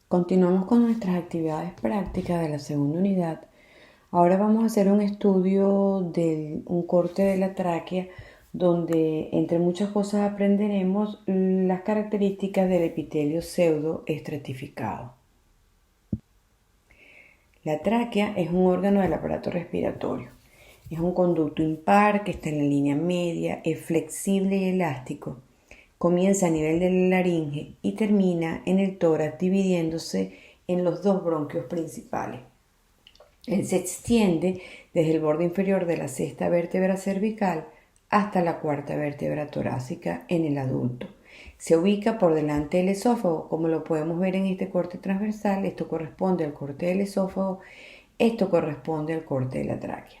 Continuamos con nuestras actividades prácticas de la segunda unidad. Ahora vamos a hacer un estudio de un corte de la tráquea donde entre muchas cosas aprenderemos las características del epitelio pseudoestratificado. La tráquea es un órgano del aparato respiratorio. Es un conducto impar que está en la línea media, es flexible y elástico. Comienza a nivel de la laringe y termina en el tórax dividiéndose en los dos bronquios principales. Él se extiende desde el borde inferior de la sexta vértebra cervical hasta la cuarta vértebra torácica en el adulto. Se ubica por delante del esófago, como lo podemos ver en este corte transversal. Esto corresponde al corte del esófago, esto corresponde al corte de la tráquea.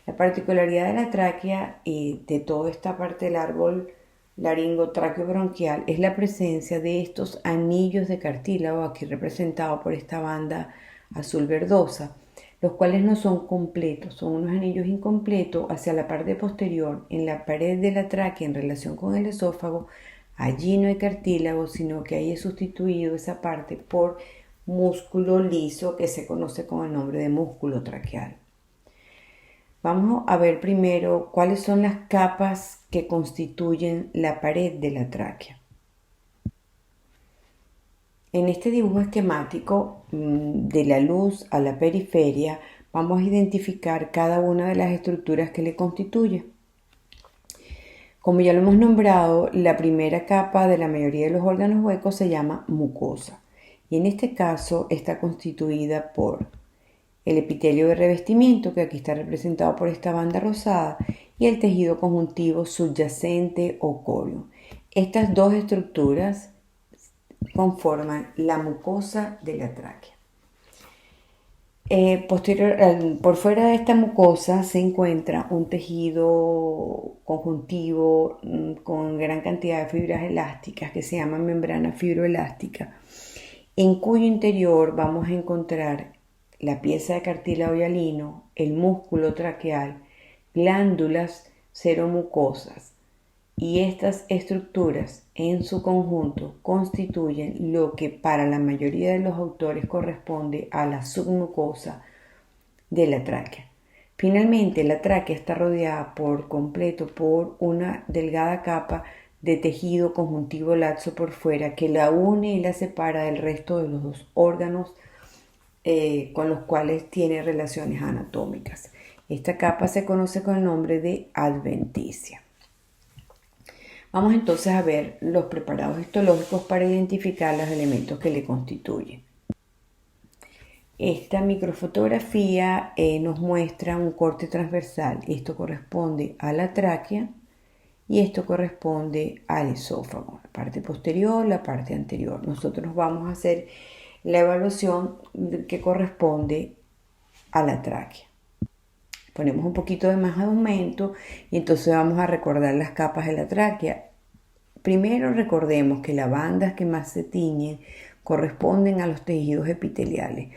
La particularidad de la tráquea y de toda esta parte del árbol laringo-tráqueo-bronquial es la presencia de estos anillos de cartílago, aquí representado por esta banda azul verdosa, los cuales no son completos, son unos anillos incompletos hacia la parte posterior, en la pared de la tráquea en relación con el esófago. Allí no hay cartílago, sino que ahí es sustituido esa parte por músculo liso que se conoce con el nombre de músculo traqueal. Vamos a ver primero cuáles son las capas que constituyen la pared de la tráquea. En este dibujo esquemático de la luz a la periferia vamos a identificar cada una de las estructuras que le constituye. Como ya lo hemos nombrado, la primera capa de la mayoría de los órganos huecos se llama mucosa y en este caso está constituida por el epitelio de revestimiento, que aquí está representado por esta banda rosada, y el tejido conjuntivo subyacente o córeo. Estas dos estructuras conforman la mucosa de la tráquea. Por fuera de esta mucosa se encuentra un tejido conjuntivo con gran cantidad de fibras elásticas que se llama membrana fibroelástica, en cuyo interior vamos a encontrar la pieza de cartílago hialino, el músculo traqueal, glándulas seromucosas, y estas estructuras en su conjunto constituyen lo que para la mayoría de los autores corresponde a la submucosa de la tráquea. Finalmente, la tráquea está rodeada por completo por una delgada capa de tejido conjuntivo laxo por fuera que la une y la separa del resto de los dos órganos con los cuales tiene relaciones anatómicas. Esta capa se conoce con el nombre de adventicia. Vamos entonces a ver los preparados histológicos para identificar los elementos que le constituyen. Esta microfotografía nos muestra un corte transversal. Esto corresponde a la tráquea y esto corresponde al esófago, la parte posterior, la parte anterior. Nosotros vamos a hacer la evaluación que corresponde a la tráquea. Ponemos un poquito de más aumento y entonces vamos a recordar las capas de la tráquea. Primero recordemos que las bandas que más se tiñen corresponden a los tejidos epiteliales.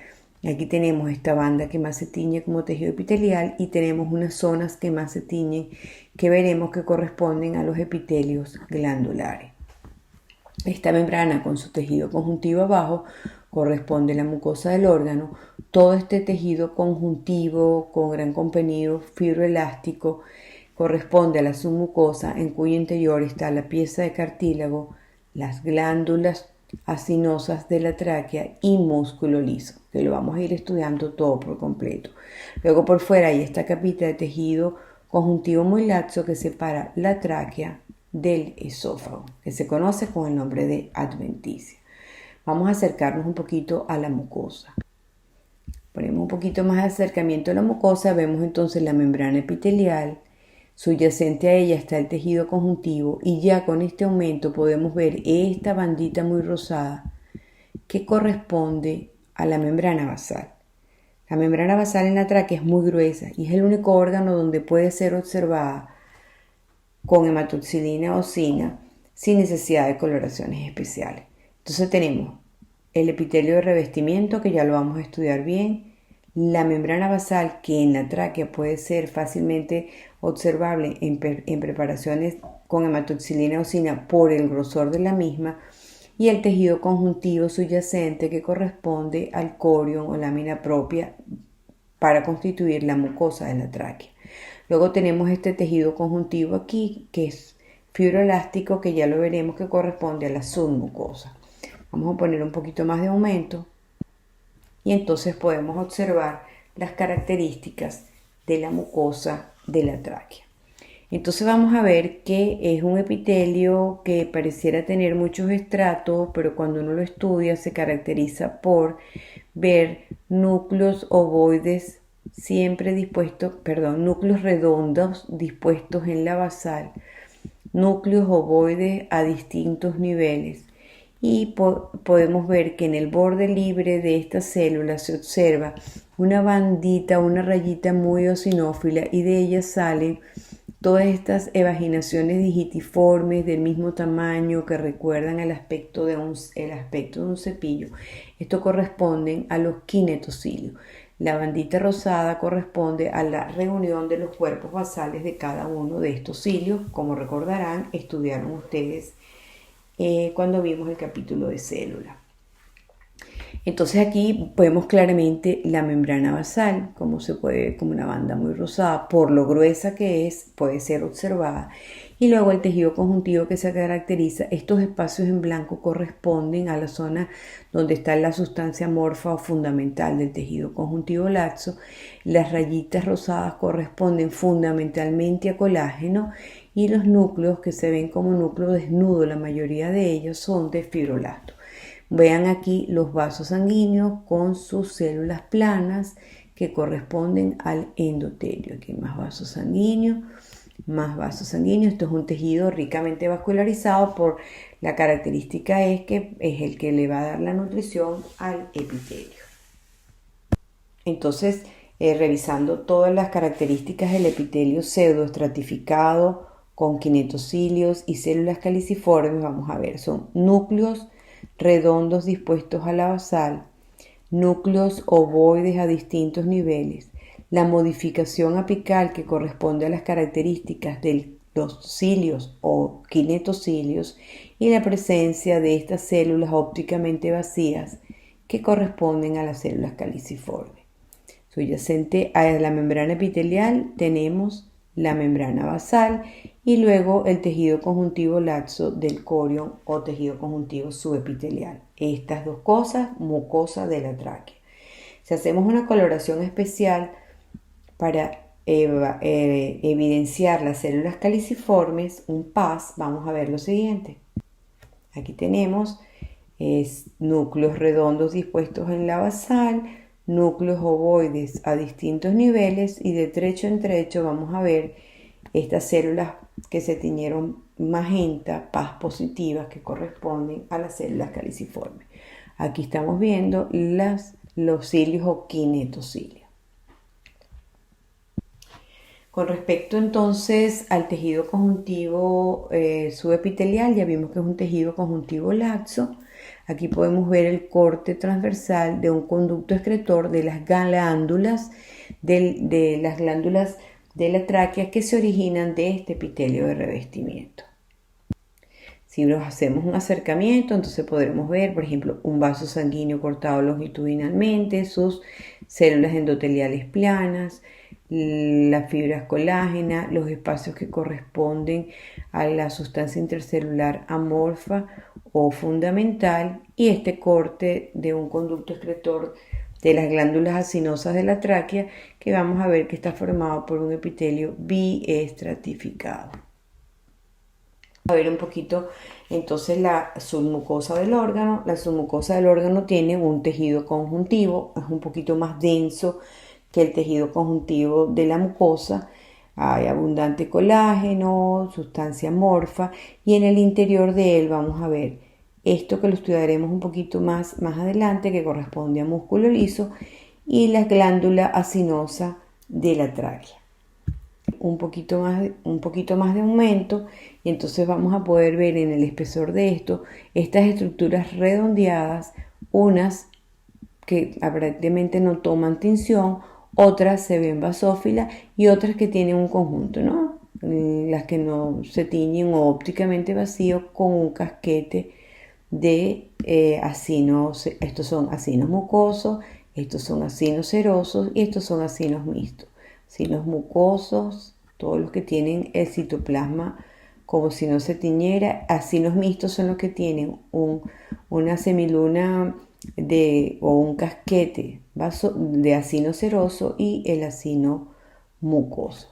Aquí tenemos esta banda que más se tiñe como tejido epitelial y tenemos unas zonas que más se tiñen que veremos que corresponden a los epitelios glandulares. Esta membrana con su tejido conjuntivo abajo corresponde a la mucosa del órgano. Todo este tejido conjuntivo con gran contenido fibroelástico corresponde a la submucosa, en cuyo interior está la pieza de cartílago, las glándulas acinosas de la tráquea y músculo liso, que lo vamos a ir estudiando todo por completo. Luego por fuera hay esta capita de tejido conjuntivo muy laxo que separa la tráquea del esófago, que se conoce con el nombre de adventicia. Vamos a acercarnos un poquito a la mucosa. Ponemos un poquito más de acercamiento a la mucosa, vemos entonces la membrana epitelial, subyacente a ella está el tejido conjuntivo y ya con este aumento podemos ver esta bandita muy rosada que corresponde a la membrana basal. La membrana basal en la tráquea es muy gruesa y es el único órgano donde puede ser observada con hematoxilina osina sin necesidad de coloraciones especiales. Entonces tenemos el epitelio de revestimiento, que ya lo vamos a estudiar bien, la membrana basal, que en la tráquea puede ser fácilmente observable en preparaciones con hematoxilina osina por el grosor de la misma, y el tejido conjuntivo subyacente que corresponde al corion o lámina propia para constituir la mucosa de la tráquea. Luego tenemos este tejido conjuntivo aquí, que es fibroelástico, que ya lo veremos que corresponde a la submucosa. Vamos a poner un poquito más de aumento y entonces podemos observar las características de la mucosa de la tráquea. Entonces vamos a ver que es un epitelio que pareciera tener muchos estratos, pero cuando uno lo estudia se caracteriza por ver núcleos ovoides siempre dispuestos, núcleos redondos dispuestos en la basal, núcleos ovoides a distintos niveles. Y podemos ver que en el borde libre de esta célula se observa una bandita, una rayita muy eosinófila, y de ella salen todas estas evaginaciones digitiformes del mismo tamaño que recuerdan el aspecto de un cepillo. Esto corresponden a los kinetocilios. La bandita rosada corresponde a la reunión de los cuerpos basales de cada uno de estos cilios. Como recordarán, estudiaron ustedes cuando vimos el capítulo de célula. Entonces aquí vemos claramente la membrana basal, como una banda muy rosada, por lo gruesa que es, puede ser observada. Y luego el tejido conjuntivo que se caracteriza, estos espacios en blanco corresponden a la zona donde está la sustancia amorfa o fundamental del tejido conjuntivo laxo. Las rayitas rosadas corresponden fundamentalmente a colágeno, y los núcleos que se ven como núcleo desnudo, la mayoría de ellos son de fibroblasto. Vean aquí los vasos sanguíneos con sus células planas que corresponden al endotelio. Aquí hay más vasos sanguíneos, más vasos sanguíneos. Esto es un tejido ricamente vascularizado, por la característica es que es el que le va a dar la nutrición al epitelio. Entonces, revisando todas las características del epitelio pseudoestratificado con kinetocilios y células caliciformes, vamos a ver, son núcleos redondos dispuestos a la basal, núcleos ovoides a distintos niveles, la modificación apical que corresponde a las características de los cilios o kinetocilios, y la presencia de estas células ópticamente vacías que corresponden a las células caliciformes. Subyacente a la membrana epitelial tenemos la membrana basal y luego el tejido conjuntivo laxo del corion o tejido conjuntivo subepitelial. Estas dos cosas, mucosa de la tráquea. Si hacemos una coloración especial para evidenciar las células caliciformes, un PAS, vamos a ver lo siguiente. Aquí tenemos núcleos redondos dispuestos en la basal, núcleos ovoides a distintos niveles, y de trecho en trecho vamos a ver estas células que se tiñeron magenta, PAS positivas, que corresponden a las células caliciformes. Aquí estamos viendo los cilios o kinetocilios. Con respecto entonces al tejido conjuntivo subepitelial, ya vimos que es un tejido conjuntivo laxo. Aquí podemos ver el corte transversal de un conducto excretor de las glándulas de la tráquea que se originan de este epitelio de revestimiento. Si nos hacemos un acercamiento, entonces podremos ver, por ejemplo, un vaso sanguíneo cortado longitudinalmente, sus células endoteliales planas, las fibras colágenas, los espacios que corresponden a la sustancia intercelular amorfa o fundamental, y este corte de un conducto excretor de las glándulas acinosas de la tráquea, que vamos a ver que está formado por un epitelio biestratificado. A ver un poquito entonces la submucosa del órgano. La submucosa del órgano tiene un tejido conjuntivo, es un poquito más denso que el tejido conjuntivo de la mucosa. Hay abundante colágeno, sustancia amorfa, y en el interior de él vamos a ver esto que lo estudiaremos un poquito más adelante, que corresponde a músculo liso, y la glándula acinosa de la tráquea. Un poquito más de aumento, y entonces vamos a poder ver en el espesor de estas estructuras redondeadas, unas que aparentemente no toman tinción, otras se ven basófilas y otras que tienen un conjunto, ¿no? Las que no se tiñen o ópticamente vacíos con un casquete de acinos. Estos son acinos mucosos, estos son acinos serosos y estos son acinos mixtos. Acinos mucosos, todos los que tienen el citoplasma como si no se tiñera. Acinos mixtos son los que tienen una semiluna o un casquete de acino seroso y el acino mucoso.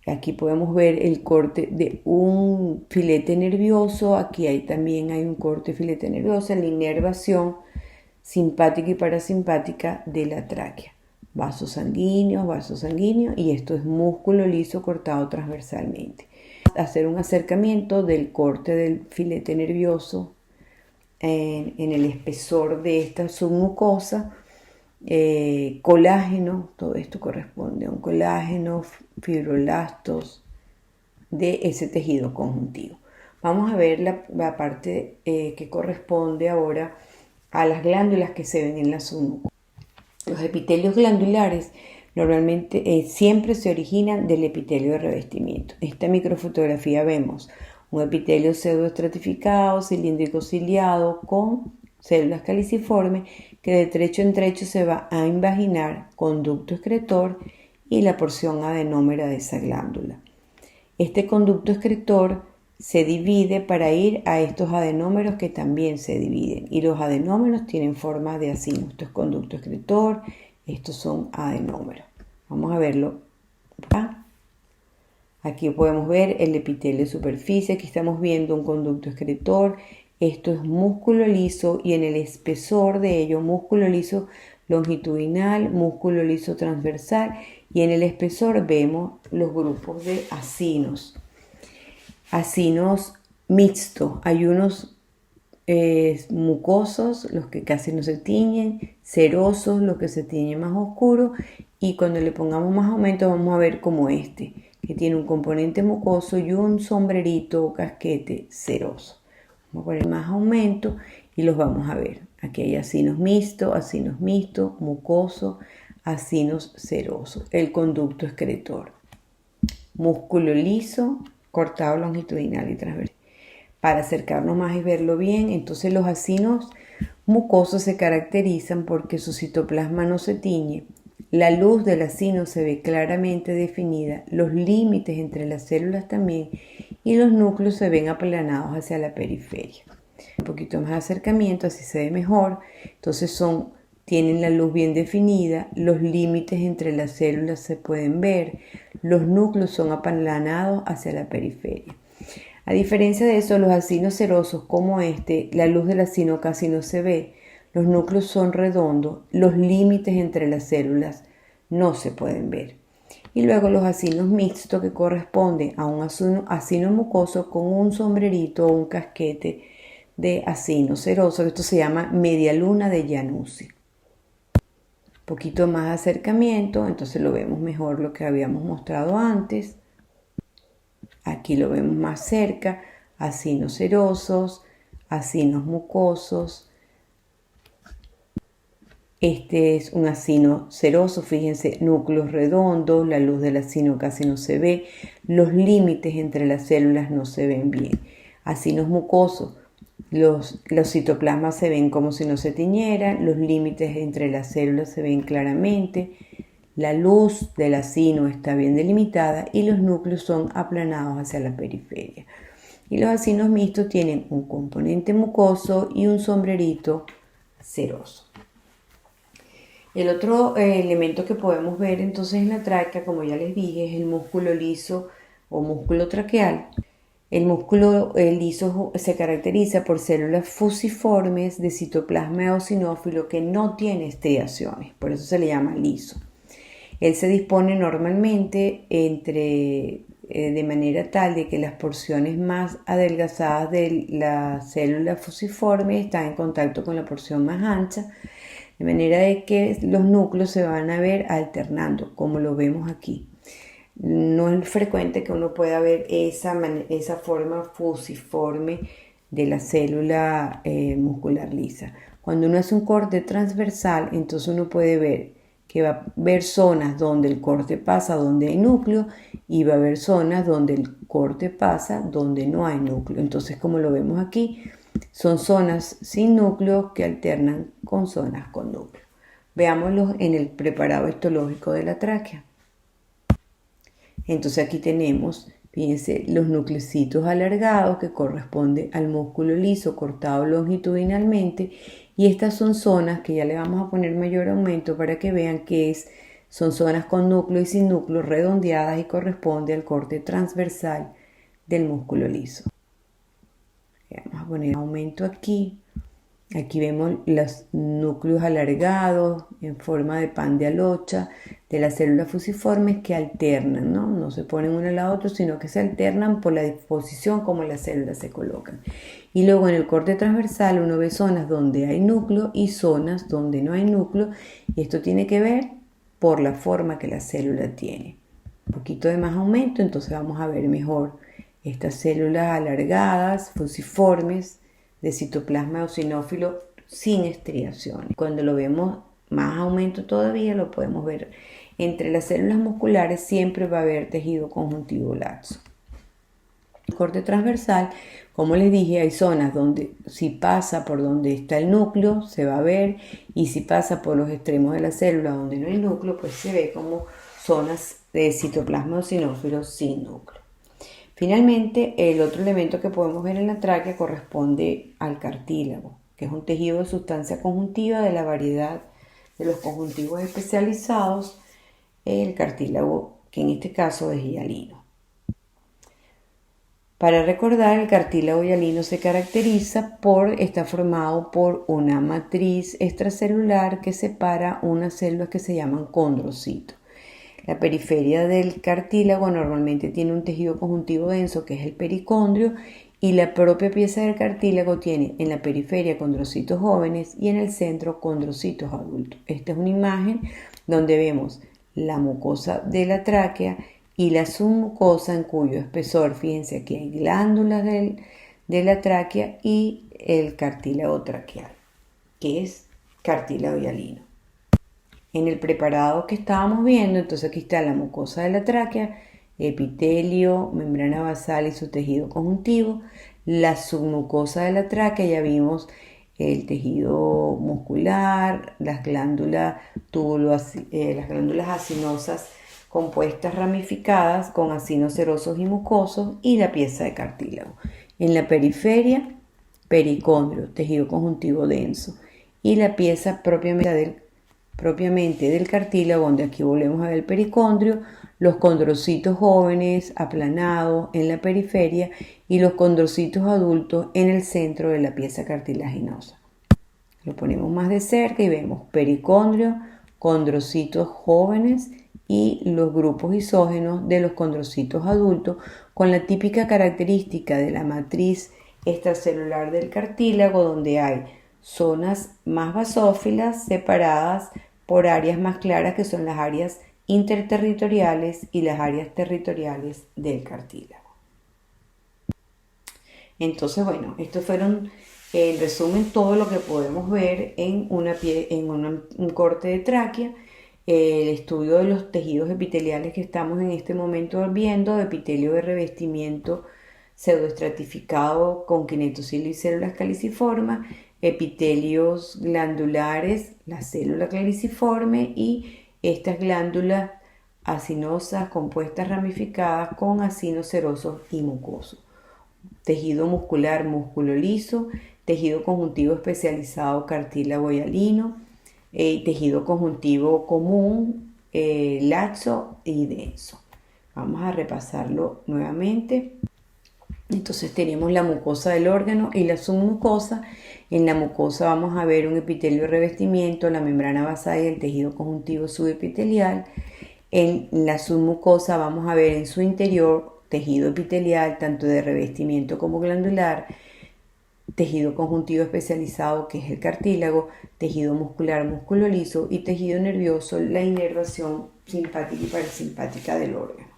Aquí podemos ver el corte de un filete nervioso. Aquí también hay un corte de filete nervioso, la inervación simpática y parasimpática de la tráquea. Vasos sanguíneos, y esto es músculo liso cortado transversalmente. Hacer un acercamiento del corte del filete nervioso en el espesor de esta submucosa. Colágeno, todo esto corresponde a un colágeno, fibroblastos de ese tejido conjuntivo. Vamos a ver la parte que corresponde ahora a las glándulas que se ven en la submucosa. Los epitelios glandulares normalmente siempre se originan del epitelio de revestimiento. En esta microfotografía vemos un epitelio pseudoestratificado, cilíndrico ciliado, con células caliciformes que de trecho en trecho se va a invaginar conducto excretor y la porción adenómera de esa glándula. Este conducto excretor se divide para ir a estos adenómeros que también se dividen, y los adenómeros tienen forma de acino. Esto es conducto excretor, estos son adenómeros. Vamos a verlo acá. Aquí podemos ver el epitelio de superficie. Aquí estamos viendo un conducto excretor. Esto es músculo liso y en el espesor de ello músculo liso longitudinal, músculo liso transversal, y en el espesor vemos los grupos de acinos. Acinos mixtos. Hay unos mucosos, los que casi no se tiñen, serosos, los que se tiñen más oscuros, y cuando le pongamos más aumento vamos a ver como este, que tiene un componente mucoso y un sombrerito o casquete seroso. Vamos a poner más aumento y los vamos a ver. Aquí hay acinos mixtos, mucoso, acinos serosos. El conducto excretor. Músculo liso, cortado longitudinal y transversal. Para acercarnos más y verlo bien, entonces los acinos mucosos se caracterizan porque su citoplasma no se tiñe. La luz del acino se ve claramente definida, los límites entre las células también, y los núcleos se ven aplanados hacia la periferia. Un poquito más de acercamiento, así se ve mejor. Entonces tienen la luz bien definida, los límites entre las células se pueden ver, los núcleos son aplanados hacia la periferia. A diferencia de eso, los acinos serosos como este, la luz del acino casi no se ve, los núcleos son redondos, los límites entre las células no se pueden ver. Y luego los acinos mixtos, que corresponden a un acino mucoso con un sombrerito o un casquete de acino seroso. Esto se llama media luna de Januzzi. Un poquito más de acercamiento, entonces lo vemos mejor lo que habíamos mostrado antes. Aquí lo vemos más cerca, acinos serosos, acinos mucosos. Este es un acino seroso, fíjense, núcleos redondos, la luz del acino casi no se ve, los límites entre las células no se ven bien. Acinos mucosos, los citoplasmas se ven como si no se tiñeran, los límites entre las células se ven claramente, la luz del acino está bien delimitada y los núcleos son aplanados hacia la periferia. Y los acinos mixtos tienen un componente mucoso y un sombrerito seroso. El otro elemento que podemos ver entonces en la tráquea, como ya les dije, es el músculo liso o músculo traqueal. El músculo liso se caracteriza por células fusiformes de citoplasma eosinófilo que no tiene estriaciones, por eso se le llama liso. Él se dispone normalmente de manera tal de que las porciones más adelgazadas de la célula fusiforme están en contacto con la porción más ancha, de manera de que los núcleos se van a ver alternando, como lo vemos aquí. No es frecuente que uno pueda ver esa forma fusiforme de la célula muscular lisa. Cuando uno hace un corte transversal, entonces uno puede ver que va a haber zonas donde el corte pasa donde hay núcleo y va a haber zonas donde el corte pasa donde no hay núcleo. Entonces, como lo vemos aquí, Son zonas sin núcleo que alternan con zonas con núcleo. Veámoslos en el preparado histológico de la tráquea. Entonces aquí tenemos, fíjense, los nuclecitos alargados que corresponden al músculo liso cortado longitudinalmente, y estas son zonas que ya le vamos a poner mayor aumento para que vean que son zonas con núcleo y sin núcleo redondeadas y corresponde al corte transversal del músculo liso. Vamos a poner aumento aquí. Aquí vemos los núcleos alargados en forma de pan de alocha de las células fusiformes que alternan, no se ponen uno al lado otro, sino que se alternan por la disposición como las células se colocan. Y luego en el corte transversal uno ve zonas donde hay núcleo y zonas donde no hay núcleo, y esto tiene que ver por la forma que la célula tiene. Un poquito de más aumento, entonces vamos a ver mejor estas células alargadas, fusiformes, de citoplasma eosinófilo sin estriaciones. Cuando lo vemos más aumento todavía, lo podemos ver. Entre las células musculares siempre va a haber tejido conjuntivo laxo. El corte transversal, como les dije, hay zonas donde si pasa por donde está el núcleo se va a ver, y si pasa por los extremos de la célula donde no hay núcleo, pues se ve como zonas de citoplasma eosinófilo sin núcleo. Finalmente, el otro elemento que podemos ver en la tráquea corresponde al cartílago, que es un tejido de sustancia conjuntiva de la variedad de los conjuntivos especializados, el cartílago, que en este caso es hialino. Para recordar, el cartílago hialino se caracteriza por estar formado por una matriz extracelular que separa unas células que se llaman condrocitos. La periferia del cartílago normalmente tiene un tejido conjuntivo denso que es el pericondrio, y la propia pieza del cartílago tiene en la periferia condrocitos jóvenes y en el centro condrocitos adultos. Esta es una imagen donde vemos la mucosa de la tráquea y la submucosa, en cuyo espesor, fíjense, aquí hay glándulas de la tráquea y el cartílago traqueal, que es cartílago hialino. En el preparado que estábamos viendo, entonces aquí está la mucosa de la tráquea, epitelio, membrana basal y su tejido conjuntivo. La submucosa de la tráquea, ya vimos el tejido muscular, las glándulas acinosas compuestas ramificadas con acinos serosos y mucosos, y la pieza de cartílago. En la periferia, pericondrio, tejido conjuntivo denso, y la pieza propiamente del cartílago, donde aquí volvemos a ver el pericondrio, los condrocitos jóvenes aplanados en la periferia y los condrocitos adultos en el centro de la pieza cartilaginosa. Lo ponemos más de cerca y vemos pericondrio, condrocitos jóvenes y los grupos isógenos de los condrocitos adultos, con la típica característica de la matriz extracelular del cartílago, donde hay zonas más basófilas separadas por áreas más claras, que son las áreas interterritoriales y las áreas territoriales del cartílago. Entonces, bueno, estos fueron en resumen todo lo que podemos ver en un corte de tráquea. El estudio de los tejidos epiteliales que estamos en este momento viendo: epitelio de revestimiento pseudoestratificado con kinetocilio y células caliciformes, epitelios glandulares, la célula caliciforme y estas glándulas acinosas compuestas ramificadas con acinos serosos y mucosos. Tejido muscular, músculo liso, tejido conjuntivo especializado, cartílago hialino, tejido conjuntivo común, laxo y denso. Vamos a repasarlo nuevamente. Entonces tenemos la mucosa del órgano y la submucosa. En la mucosa vamos a ver un epitelio de revestimiento, la membrana basal y el tejido conjuntivo subepitelial. En la submucosa vamos a ver en su interior tejido epitelial, tanto de revestimiento como glandular, tejido conjuntivo especializado, que es el cartílago, tejido muscular, músculo liso, y tejido nervioso, la inervación simpática y parasimpática del órgano.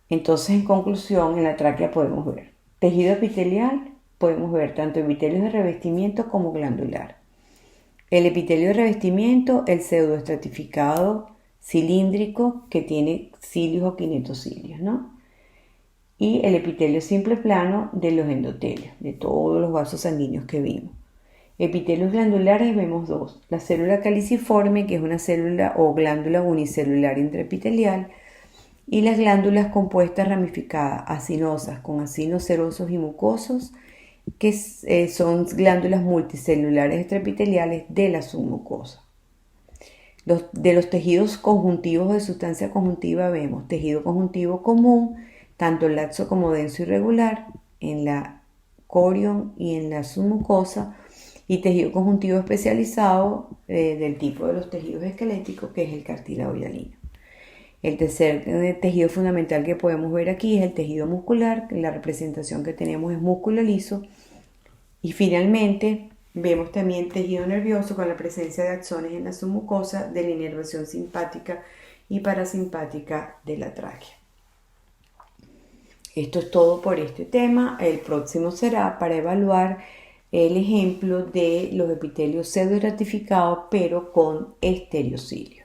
Entonces, en conclusión, en la tráquea podemos ver tejido epitelial, podemos ver tanto epitelios de revestimiento como glandular. El epitelio de revestimiento, el pseudoestratificado cilíndrico que tiene cilios o kinetocilios, ¿no? y el epitelio simple plano de los endotelios, de todos los vasos sanguíneos que vimos. Epitelios glandulares vemos dos: la célula caliciforme, que es una célula o glándula unicelular intraepitelial, y las glándulas compuestas ramificadas, acinosas, con acinos serosos y mucosos, que son glándulas multicelulares extraepiteliales de la submucosa. De los tejidos conjuntivos de sustancia conjuntiva vemos tejido conjuntivo común, tanto laxo como denso y regular, en la corion y en la submucosa, y tejido conjuntivo especializado del tipo de los tejidos esqueléticos, que es el cartílago hialino. El tercer tejido fundamental que podemos ver aquí es el tejido muscular. La representación que tenemos es músculo liso. Y finalmente vemos también tejido nervioso con la presencia de axones en la submucosa de la inervación simpática y parasimpática de la tráquea. Esto es todo por este tema. El próximo será para evaluar el ejemplo de los epitelios pseudo-estratificados pero con estereocilia.